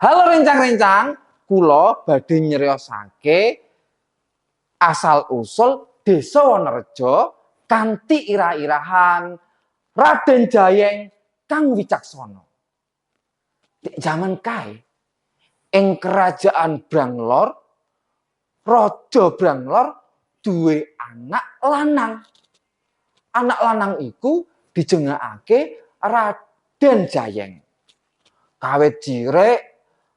Halo rencang-rencang, kula badhe nyriosake asal-usul Desa Wonorejo kanthi irah-irahan Raden Jayeng kang wicaksana. Di jaman kae ing kerajaan Branglor, Raja Branglor duwe anak lanang. Anak lanang iku dijengakake Raden Jayeng. Kawit cilik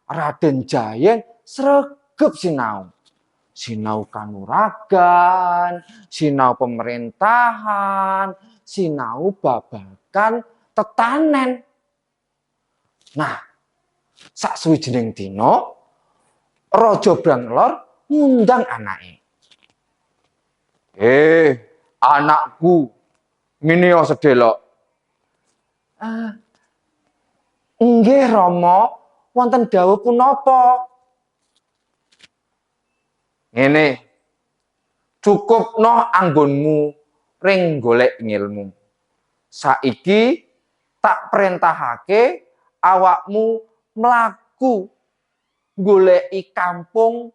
Raden Jayeng sregep sinau. Sinau kanuragan, sinau pemerintahan, sinau babagan tetanen. Nah, sak suwijining dina Raja Branglor ngundang anake. Anakku, ngene yo sedelok. Nggih Rama, wonten dawuh punapa? Ngene, cukupno anggonmu ring golek ngilmu. Saiki tak perintahake awakmu mlaku goleki kampung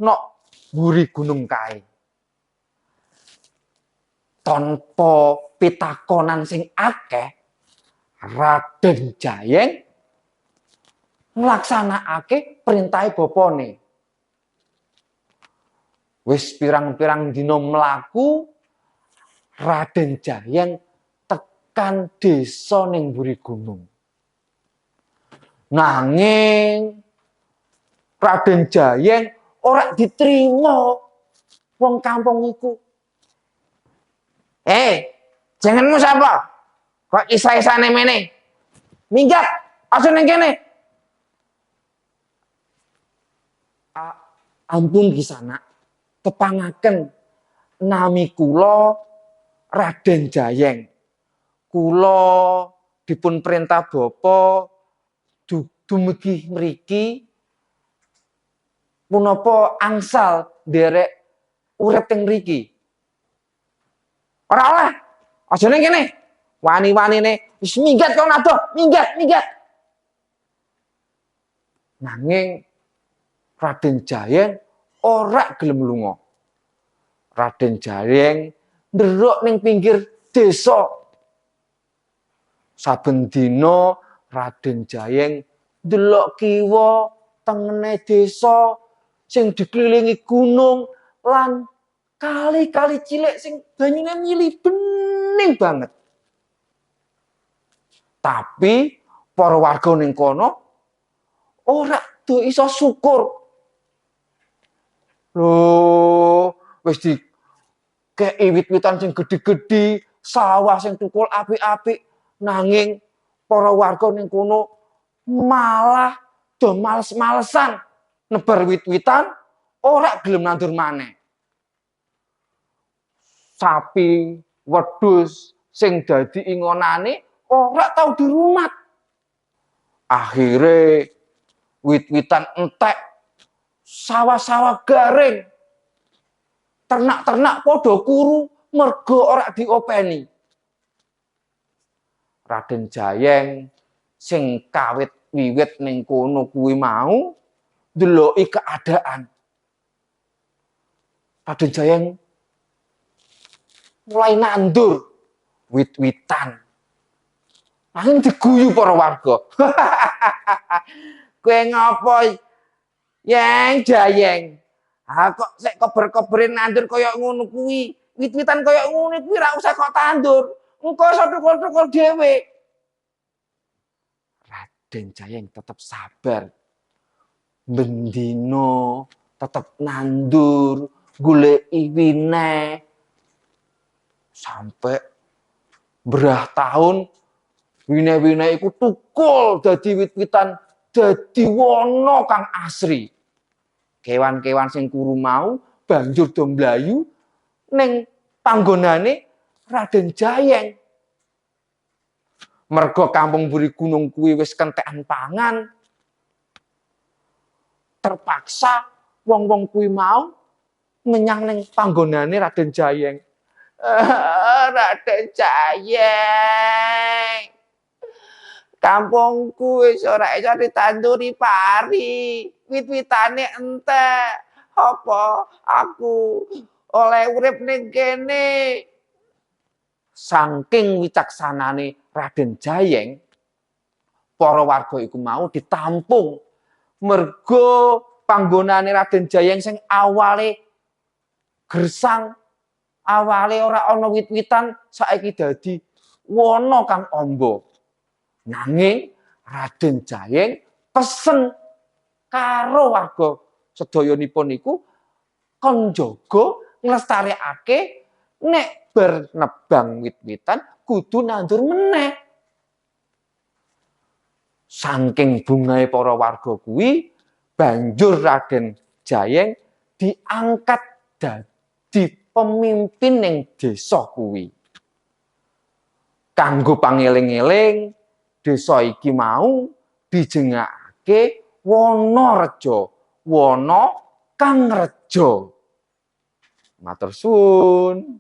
nok mburi gunung kae. Tanpa pitakonan sing akeh, Raden Jayeng nglaksanakake perintahe bapane. Wis pirang-pirang dina mlaku, Raden Jayeng tekan desa ning mburi gunung. Nanging Raden Jayeng ora diterima wong kampung iku. Jenengmu sapa? Kok isa-isane mene? Minggat, aja ning kene. Ampun Kisanak, kepangaken nami kula Raden Jayeng. Kula dipun perintah bapa dumugi mriki punapa angsal nderek urip teng mriki. Ora oleh, aja ning kene. Wani-wanine wis minggat kok adoh, minggat. Nanging Raden Jayeng ora gelem lunga. Raden Jayeng nderok ning pinggir desa. Saben dina Raden Jayeng ndelok kiwa tengene desa sing dikelilingi gunung lan kali-kali cilik sing banyune mili bening banget. Tapi para warga ning kono ora do iso syukur. Loh, wis dikei wit-witan sing gedhe-gedhe, sawah sing tukul apik-apik, nanging para warga ning kono malah do males-malesan nebar wit-witan, ora gelem nandur maneh. Sapi, wedhus sing dadi ingonane ora tau dirumat. Akhire wit-witan entek, sawah-sawah garing. Ternak-ternak padha kuru mergo ora diopeni. Raden Jayeng sing kawit wiwit ning kono kuwi mau ndeloki keadaan. Raden Jayeng mulai nandur wit-witan. Nanging diguyu para warga. Kowe ngopo, Yang Jayeng? Kok sik kober-koberin nandur kaya ngono kuwi. Wit-witan kaya ngono kuwi ora usah kok tandur. Engko iso tukul-tukul dhewe. Raden Jayeng tetep sabar. Bendino tetep nandur, goleki wineh. Sampai berah tahun wineh-wineh iku tukul dadi wit-witan, dadi wana kang asri. Kewan-kewan sing kuru mau banjur do mlayu ning panggonane Raden Jayeng. Mergo kampung mburi gunung kuwi wis kentekan pangan, terpaksa wong-wong kuwi mau menyang ning panggonane Raden Jayeng. Raden Jayeng, Kampungku wis ora iso ditanduri pari. Wit-witane entek. Apa aku oleh urip ning kene? Saking wicaksanane Raden Jayeng, para warga iku mau ditampung. Mergo panggonane Raden Jayeng sing awale gersang, awale ora ana wit-witan, saiki dadi wana kang amba. Nanging Raden Jayeng pesen karo warga sedayanipun niku kon jaga nglestarekake nek bar nebang wit-witan kudu nandur meneh. Saking bungahe para warga kuwi banjur Raden Jayeng diangkat dadi pemimpin ning desa kuwi. Kanggo pangeling-eling desa iki mau dijengake Wonorejo, wana kang reja. Matur suwun.